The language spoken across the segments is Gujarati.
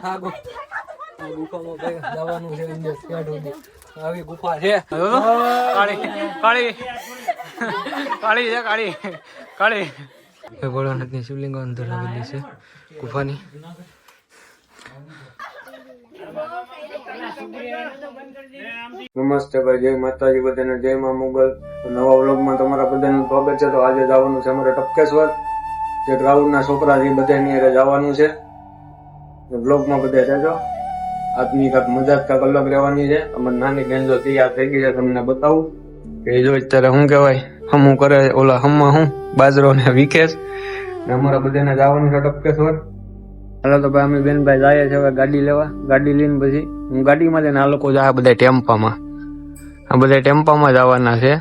આ ગુફામાં કઈ જવાનું છે અંદર ત્યાં સુધી આવી ગુફા છે કાળી કાળી કાળી છે કાળી કાળી ભોળાનાથની શિવલિંગ અંદર આવેલી છે ગુફાની. નમસ્તે ભાઈ, જય માતાજી બધાને, જય મા મોગલ. નવા વ્લોગમાં તમારા બધાનું સ્વાગત છે. તો આજે જવાનું છે અમારે ટપકેશ્વર, જે ગ્રાઉન્ડના છોકરા છે બધાની હારે જવાનું છે. વ્લોગમાં બધા રહેજો. આજની કાંક મજા કાંક અલગ રહેવાની છે. અમારી નાની બેન જો તૈયાર થઈ ગઈ છે, તમને બતાવું કે જો અત્યારે શું કહેવાય હમું કરે ઓલા હમમાં હું બાજરો ને વિકેશ. અમારા બધાને જવાનું છે ટપકેશ્વર. હાલો તો ભાઈ અમે બેનભાઈ જાય છે હવે ગાડી લેવા. ગાડી લઈને પછી હું ગાડીમાં જઈને આ લોકો જાય બધા ટેમ્પામાં, આ બધા ટેમ્પામાં જવાના છે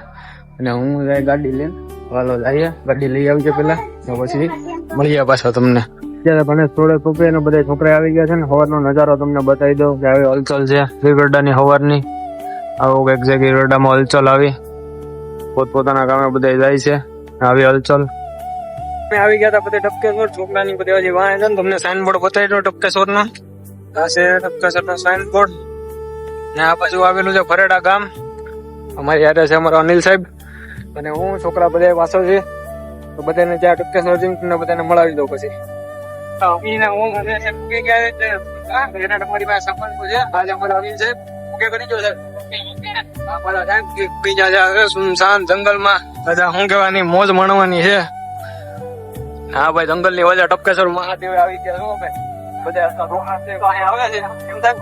અને હું જાય ગાડી લઈને. હાલો જઈએ, ગાડી લઈ આવજે પેલા, પછી મળીએ પાછો તમને. અત્યારે ભણે થોડે છોકરી ને બધા છોકરા આવી ગયા છે ને. સવારનો નજારો તમને બતાવી દઉં કે આવી હલચલ છે ગીરગઢડાની સવારની. આવું કઈક છે ગીરગઢડામાં હલચલ આવી, પોતપોતાના કામે બધા જાય છે આવી હલચલ. આવી ગયા હતા બધા ટપકેશ્વર, છોકરાની બધી હજી વાય છે ને. તમને સાઇનબોર્ડ બતાવી દો ટપકેશ્વર નો. આ છે ટપકેશ્વર નો સાઇનબોર્ડ ને આ બાજુ આવેલું છે ફરેડા ગામ. અમારી યારે છે અમારો અનિલ સાહેબ અને હું, છોકરા બધા પાછળ છે. તો બધાને ત્યાં ટપકેશ્વર જઈને બધાને મળાવી દઉં પછી. સુનસાન જંગલમાં બધા શું કેવાની મોજ માણવાની છે. હા ભાઈ, જંગલ ની વજહ ટપકેશ્વર મહાદેવ આવી ગયા છો ભાઈ. બધા આવે છે એમ થાય.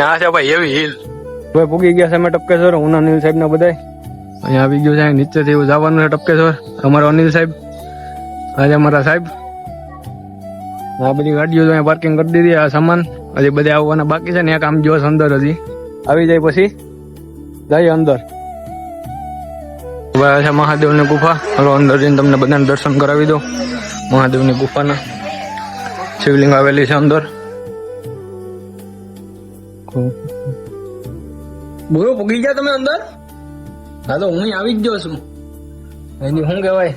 આ છે ભાઈ એવી હિલ. ભાઈ પૂગી ગયા છે અમે ટપકેશ્વર. હું અનિલ સાહેબ ને બધા અહીંયા આવી ગયું છે. નીચેથી એવું જવાનું છે ટપકેશ્વર. અમારો અનિલ સાહેબ, આજે અમારા સાહેબ. આ બધી ગાડીઓ અહીંયા પાર્કિંગ કરી દીધી. આ સામાન હજી બધા આવવાના બાકી છે ને. એક આમ જોશ અંદર હજી આવી જાય પછી જઈએ અંદર. છે મહાદેવની ગુફા. હલો અંદર જઈને તમને બધાને દર્શન કરાવી દો. મહાદેવની ગુફાના શિવલિંગ આવેલી છે અંદર. બોલો પૂગી ગયા તમે અંદર? હા તો હું આવી જ ગયો છું. એની શું કહેવાય,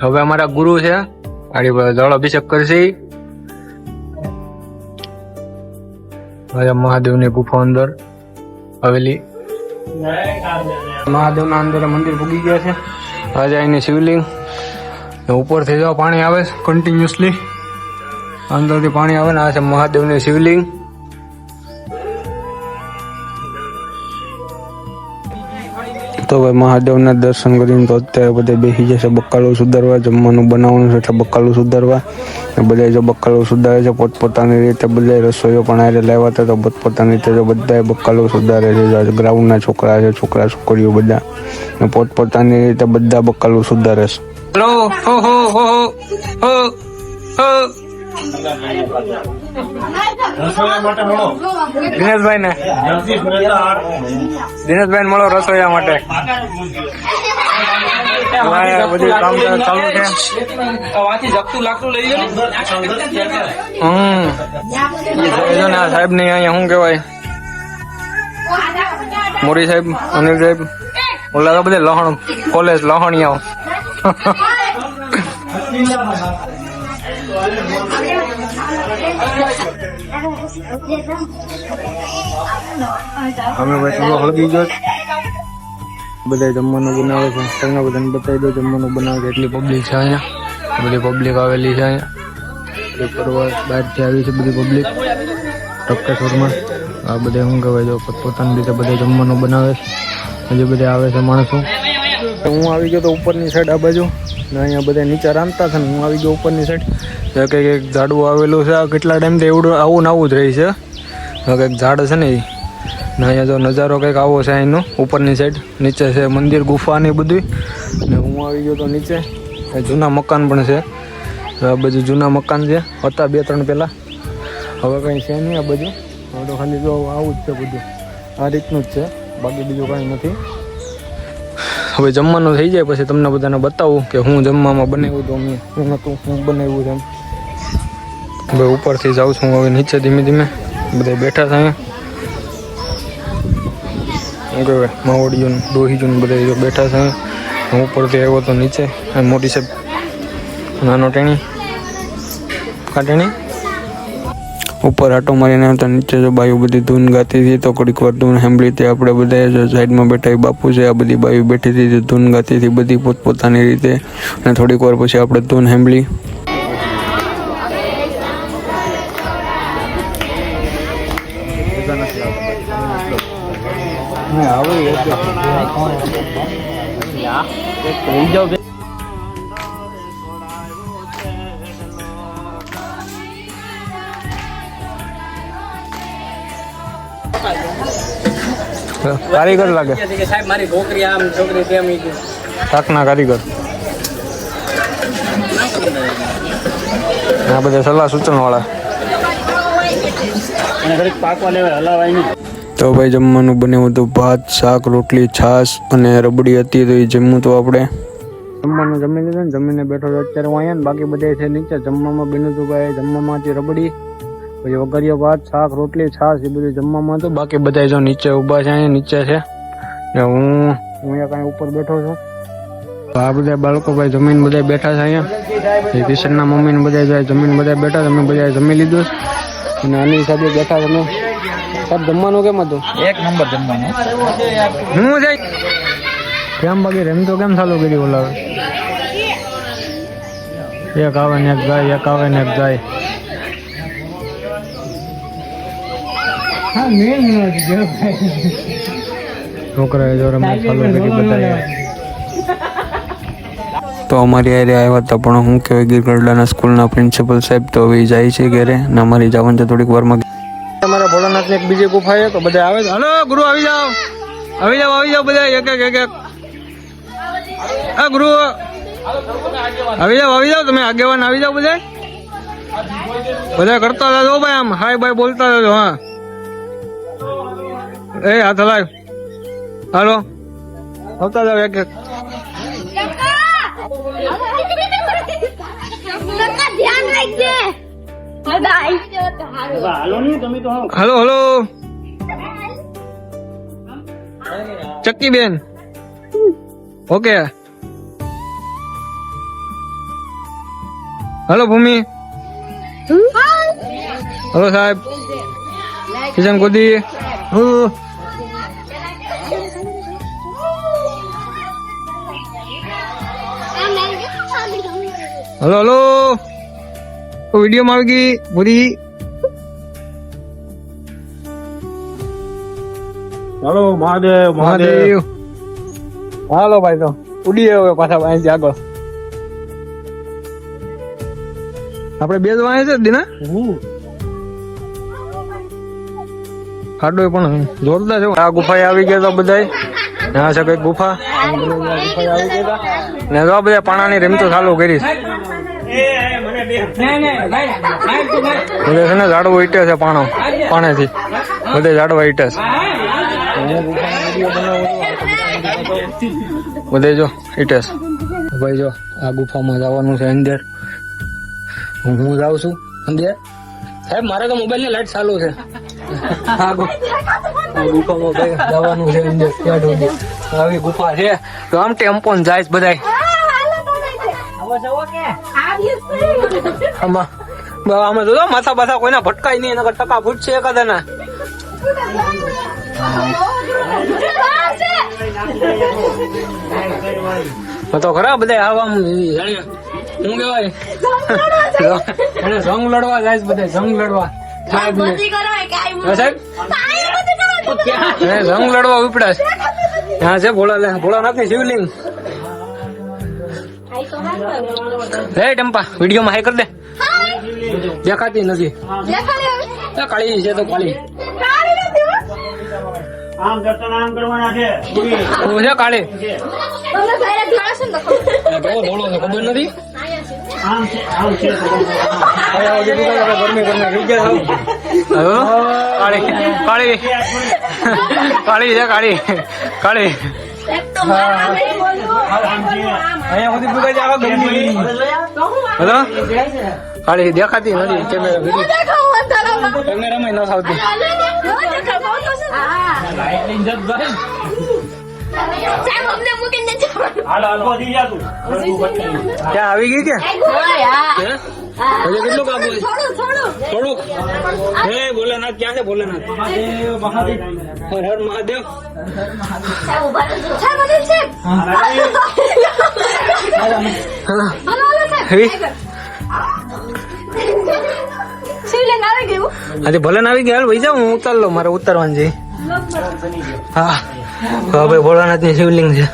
હવે અમારા ગુરુ છે આડી જળ અભિષેક કરશે. મહાદેવની ગુફા અંદર આવેલી. મહાદેવના અંદર મંદિર પૂગી ગયા છે. આજે અહીંની શિવલિંગ ઉપરથી જો પાણી આવે છે કન્ટિન્યુઅસલી, અંદરથી પાણી આવે ને. આ છે મહાદેવની શિવલિંગ. તો ભાઈ મહાદેવના દર્શન કરીને તો અત્યારે બધા બેસી જશે બકાલું સુધારવા. જમવાનું બનાવવાનું છે એટલે બકાલું સુધારવા. બધા જો બકાલું સુધારે છે પોતપોતાની રીતે. બધા રસોઈઓ પણ આજે લાવ્યા હતા તો પોતપોતાની રીતે જો બધા બકાલું સુધારે છે. ગ્રાઉન્ડના છોકરા છે, છોકરા છોકરીઓ બધા પોતપોતાની રીતે બધા બકાલું સુધારે છે. હેલો હો હો હો હો હો દિનેશભાઈ ને, દિનેશભાઈ મળો રસોઈયા માટે. બધું કામ ચાલુ છે. સાહેબ ની અહીંયા શું કેવાય, મોરી સાહેબ, અનિલ સાહેબ, ઓલા તો બધે લહણ કોલેજ લહણિયાઓ. અમે ભાઈ થોડો હળગી ગયો. બધા જમવાનું બનાવે છે. તમને બધાને બતાવી દો જમવાનું બનાવે છે. એટલી પબ્લિક છે અહીંયા, બધી પબ્લિક આવેલી છે અહીંયા. ફરવા બહારથી આવી છે બધી પબ્લિક ટપકેશ્વરમાં. આ બધા શું કહેવાય જો પોતપોતાની રીતે બધા જમવાનું બનાવે છે. હજી બધા આવે છે માણસો. હું આવી ગયો તો ઉપરની સાઈડ આ બાજુ ને. અહીંયા બધા નીચે રાંધતા છે ને હું આવી ગયો ઉપરની સાઈડ. કંઈક એક ઝાડવું આવેલું છે. કેટલા ટાઈમથી એવડું આવું ને આવું જ રહી છે. કંઈક ઝાડ છે ને એ. ને અહીંયા જો નજારો કંઈક આવો છે અહીંનો ઉપરની સાઈડ. નીચે છે મંદિર, ગુફા ને બધું. ને હું આવી ગયો તો નીચે જૂના મકાન પણ છે. આ બધું જૂના મકાન છે, હતા 2-3 પહેલાં. હવે કંઈ છે નહીં આ બધું. હવે તો ખાલી જો આવું જ છે બધું, આ રીતનું જ છે, બાકી બીજું કાંઈ નથી. હવે જમવાનું થઈ જાય પછી તમને બધાને બતાવું કે હું જમવામાં બનાવ્યું તો મેં શું નહોતું, હું બનાવ્યું છે એમ. હવે ઉપરથી જાઉં છું હવે નીચે ધીમે ધીમે. બધા બેઠા છે અહીંયા. શું કહેવાય માવડીઓને ડોહીજોને બધા જો બેઠા છે. હું ઉપરથી આવ્યો તો નીચે અને મોટી સાહેબ નાનો ટેણી કાટેણી ઉપર આટો મારીને આવતા નીચે જો બાયું બધી ધૂન ગાતી હતી તો થોડીક વાર ધૂન સાંભળી હતી. આપણે બધા જો સાઈડમાં બેઠા બાપુ છે આ બધી બાયું બેઠી હતી ધૂન ગાતી હતી બધી પોતપોતાની રીતે અને થોડીક વાર પછી આપણે ધૂન સાંભળી. કારીગર લાગે સાહેબ મારી છોકરી આમ છોકરી તેમ શાકના કારીગર આ બધા સલાહ સૂચન વાળા. પાકવા લેવા હલાવાય નહીં. તો ભાઈ જમવાનું બન્યું હતું ભાત શાક રોટલી છાશ અને રબડી હતી તો એ જમવું તો આપણે જમવાનું જમી લીધું ને જમીને બેઠો તો અત્યારે હું અહીંયા ને બાકી બધા છે નીચે જમવામાં બન્યું હતું ભાઈ જમવામાં હતી રબડી પછી વઘારિયો ભાત શાક રોટલી છાશ એ બધું જમવામાં હતું. બાકી બધા જો નીચે ઊભા છે અહીંયા નીચે છે ને હું અહીંયા કાંઈ ઉપર બેઠો છું. આ બધા બાળકો ભાઈ જમીન બધા બેઠા છે અહીંયા કિશનના મમ્મી ને બધા જમીન બધા બેઠા અમે બધા જમી લીધું અને આની સાથે બેઠા તમે સાહેબ જમવાનું કેમ હતું? એક નંબર જમવાનું. હું જાય કેમ બાકી રેમ તો કેમ ચાલુ કરી બોલાવે એક આવે ને એક જાય એક આવે ને એક જાય. છોકરાએ જો રમત ચાલુ કરી બધા. તો અમારી આરે આવ્યા હતા પણ હું કહેવાય ગીરગઢડાના સ્કૂલના પ્રિન્સિપલ સાહેબ તો હવે જાય છે ઘરે ને અમારી જવાનું છે થોડીક વારમાં. અમારા ભોળાનાથની એક બીજી ગુફા છે તો બધા આવે. હલો ગુરુ આવી જાઓ આવી જાઓ આવી જાઓ બધા એક એક એક એક. હા ગુરુ આવી જાઓ તમે આગેવાન આવી જાઓ બધા બધા કરતા હતા ભાઈ આમ હાય બાય બોલતા હતા. હા એ હાથ હલાવ હાલો આવતા જાવ એક એક. હલો હલો ચક્કી બેન ઓકે. હલો ભૂમિ હલો સાહેબ કિશન ગોદી હલો હલો વિડીયો માં આવી ગઈ પૂરી. હાલો મહાદેવ મહાદેવ હાલો ભાઈ તો ઉડીએ હવે પાછા અહીંથી આગળ આપણે બે જ વાય છે દીના ખાડો પણ જોરદાર છે. આ ગુફાએ આવી ગયા તો બધા ત્યાં છે કઈક ગુફા ને તો બધા પાણાની રેમતો ચાલુ કરી બધે છે ને ઝાડવો ઈટે છે પાણો પાણેથી બધે ઝાડવા ઈટે છે બધે જો ઈટે છે. ભાઈ જો આ ગુફામાં જવાનું છે અંદર. હું જાઉં છું અંદર. સાહેબ મારે તો મોબાઈલ ની લાઈટ ચાલુ છે. ગુફામાં ભાઈ જવાનું છે અંદર. આવી ગુફા છે તો આમ ટેમ્પો જાય બધા આમાં જો માથા બાથા કોઈના ભટકાય નહીં એના ટકા ફૂટશે એકાદા ના. તો ખરા બધા આવા શું કેવાય જંગ લડવા જાય બધા જંગ લડવા સાહેબ જંગ લડવા ઉપડા ત્યાં છે ભોળાનાથ ની શિવલિંગ. હે ટંપા વિડીયો માં હાય કર દે દેખાતી નથી કાળી છે તો કાળી કાળી ધોળો છે ખબર નથી. કાળી કાળી કાળી છે કાળી કાળી અહીંયા સુધી ભૂગાઈ જાય હેલો કાળી દેખાતી નથી કેમેરામાં ન આવતી. લાઈટ લઈને જત ભાઈ હાલ હાલ દી જા તું ક્યાં આવી ગઈ કે હે? હજુ કેટલું કામ હોય? થોડુંક હે ભોલેનાથ ક્યાં છે ભોલેનાથ? મહાદેવ મહાદેવ હર હર મહાદેવ. આજે ભલે આવી ગયા, હાલ ભાઈ જાઉં, હું ઉતાર લો, મારે ઉતારવાનું છે. હા હા ભાઈ, ભોળાનાથ ની શિવલિંગ છે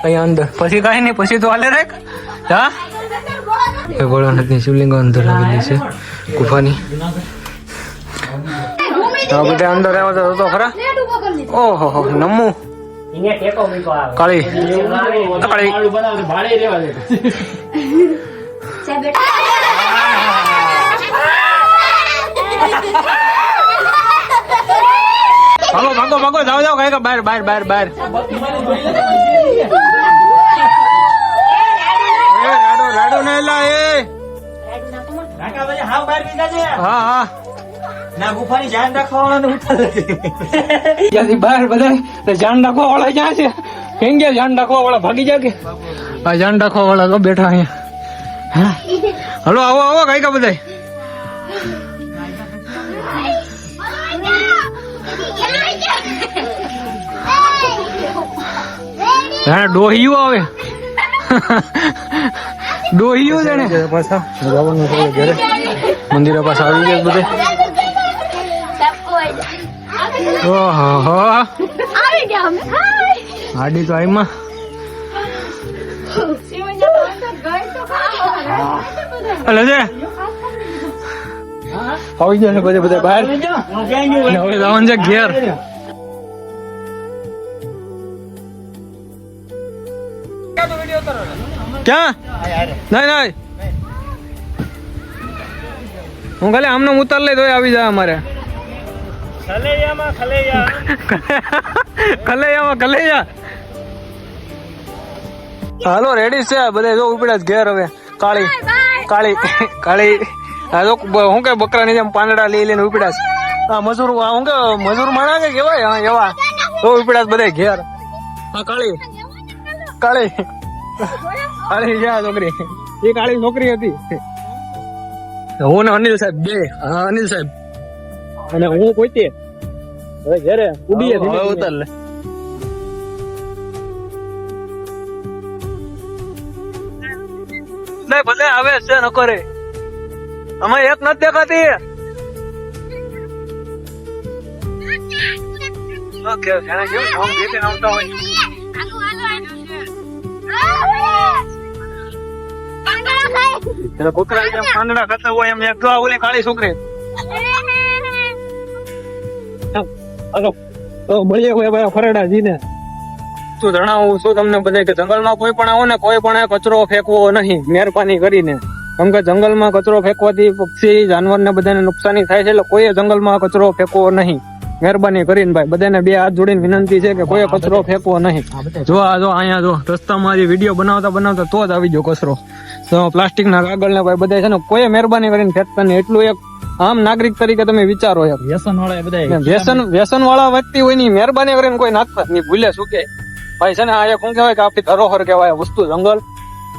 અહીંયા અંદર. પછી કઈ નહીં, પછી તો હાલે રાખ. હા ભોળાનાથ ની શિવલિંગ અંદર આવેલી છે ગુફાની. બધા અંદર આવ્યા તો ખરા. ઓહો નમુ અહીંયા ટેકો મૂકો આવે કાળી કાળી. આલુ બનાવે ભાડે રહેવા દે ભાગો ભાગો ભાગો, જાઓ જાઓ, કઈ બહાર બહાર બહાર બહાર. રાડો રાડો ને લા એ. કાકા ભાઈ હાવ બહાર નીકળ્યા છે હા હા ના ગુફાની ધ્યાન રાખવાનું ઉઠાલ ત્યાંથી બહાર બધા ધ્યાન રાખવા વાળા ક્યાં છે? કેમ ગયા ધ્યાન રાખવા વાળા? ભાગી જાય કે? આ ધ્યાન રાખવા વાળા તો બેઠા અહીંયા. હા હલો આવો આવો કઈ કા બધા. હા ડોહિયું આવે. ડોહિયું છે ને પાછા જવાનું છે ઘરે. મંદિરે પાછા આવી ગયા બધે. ઓહો આડી તો આઈમાં અલે જે આવી ગયા છે બધે બધે બહાર. હવે જવાનું છે ઘેર. ક્યાં? નહીં નહીં, હું ખાલી આમને ઉતાર લઈ તો આવી જાય અમારે. ખલૈયામાં ખલૈયા. હાલો રેડી છે બધા, જો ઉપડ્યા ઘેર. હવે કાળી કાળી કાળી આ તો શું કે બકરાની જેમ પાંદડા લઈ લઈને ઉપડ્યા છે. હા મજૂર, શું કે મજૂર માણા કે કેવાય, હા એવા તો ઉપડ્યા બધા ઘેર. હા કાળી કાળી કાળી છે છોકરી, એ કાળી છોકરી હતી. હું ને અનિલ સાહેબ બે. હા અનિલ સાહેબ અને હું પોતે હવે ઘરે ઉડીએ ઉતાર લે. ભલે આવે છે ન કરે, અમે એક નથી દેખાતી. ઓકે જેને કેવું નામ દેતે નામતા હોય. કુતરા જેમ પાંદડા ખાતા હોય એમ એક ઓલી કાળી છોકરી. હાલો તો મળીએ કોઈ ભાઈ ફરેડાજી ને. શું જણાવું શું તમને બધે કે જંગલમાં કોઈ પણ આવો ને કોઈ પણ કચરો ફેંકવો નહીં મહેરબાની કરીને. કેમ કે જંગલમાં કચરો ફેંકવાથી પક્ષી જાનવર ને બધાને નુકસાની થાય છે, એટલે કોઈ જંગલમાં કચરો ફેંકવો નહીં મહેરબાની કરીને. ભાઈ બધાને બે હાથ જોડીને વિનંતી છે કે કોઈ કચરો ફેંકવો નહીં. જો આ જો અહીંયા જો રસ્તામાં જે વિડીયો બનાવતા બનાવતા તો જ આવી ગયો કચરો. તો પ્લાસ્ટિક ના કાગળ ને ભાઈ બધા છે ને કોઈ મહેરબાની કરીને ફેંકતા નહીં. એટલું એક આમ નાગરિક તરીકે તમે વિચારો. વ્યસન વાળા બધા વ્યસન વાળા વ્યક્તિ હોય ની મહેરબાની કરીને કોઈ નાખતા નહીં, ભૂલે શું કે ભાઈ છે ને આ એક શું કહેવાય કે આપણી ધરોહર કહેવાય વસ્તુ જંગલ.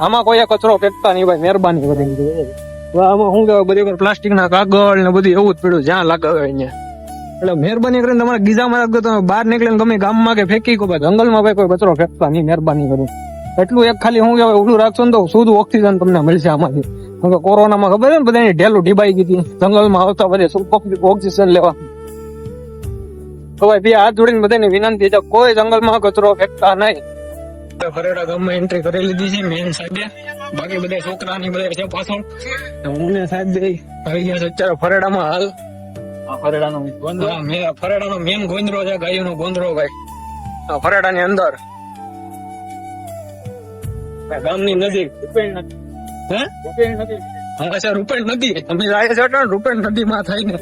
આમાં કોઈ કચરો ફેંકતા નહીં ભાઈ મહેરબાની કરીને. આમાં શું કહેવાય બધી પ્લાસ્ટિક ના કાગળ ને બધું એવું જ પીડ્યું જ્યાં લગાવે અહીંયા. એટલે મહેરબાની કરીને તમારે ગીઝામાં રાખજો, તમે બહાર નીકળીને ગમે ગામમાં કે ફેંકી કો ભાઈ જંગલમાં ભાઈ કોઈ કચરો ફેંકતા નહીં મહેરબાની કરીને. એટલું એક ખાલી શું કહેવાય ઓલું રાખશો ને તો શુદ્ધ ઓક્સિજન તમને મળશે આમાંથી. કેમ કે કોરોનામાં ખબર છે ને બધાની ઢેલું ઢીબાઈ ગઈ હતી જંગલમાં આવતા બધે ઓક્સિજન લેવા. તો ભાઈ બે હાથ જોડીને બધાને વિનંતી છે કોઈ જંગલમાં કચરો ફેંકતા નહીં. ફરેડા ગામમાં એન્ટ્રી કરી લીધી છે મેન સાહેબે, બાકી બધા છોકરાની બધા છે પાછળ. હું ને સાહેબ બે આવી ગયા છે અત્યારે ફરેડામાં. હાલ ફરેડાનો મેન ગોંદરો છે, ગાયોનો ગોંદરો ભાઈ ફરેડાની અંદર ગામની નજીક. રૂપેણ નદી અમે જાય છે રૂપેણ નદી માં થઈને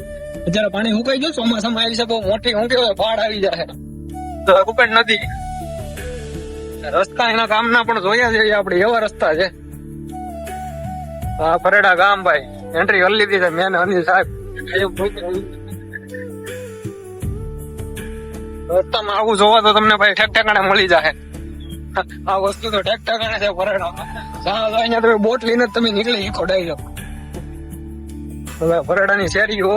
અત્યારે પાણી સુકાઈ ગયું. ચોમાસામાં આવી છે બહુ મોટી શું કેવાય બાઢ આવી જાય. રૂપેણ નદી રસ્તા એના ગામના પણ જોયા છે આપડે એવા રસ્તા છે. ફરેડા ગામ ભાઈ એન્ટ્રી કરી લીધી છે મેન અનિલ સાહેબ. રસ્તામાં આવું જોવા તો તમને ભાઈ ઠેક ઠેકાણે મળી જાય. આ વસ્તુ તો ઠેક ઠેકાણે છે ભરેડા. અહીંયા તમે બોટ લઈને જ તમે નીકળી ઈકો ડાયરેક્ટ. હવે ભરેડાની શેરીઓ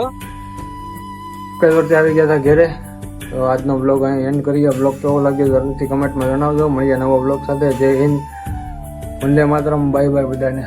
કઈ વર્ષે આવી ગયા હતા ઘેરે. તો આજનો બ્લોગ અહીં એન્ડ કરીએ. બ્લોગ કેવો લાગ્યો જરૂરથી કમેન્ટમાં જણાવજો. મળીએ નવો બ્લોગ સાથે. જય હિન્દ, વંદે માતરમ, બાય બાય બધાને.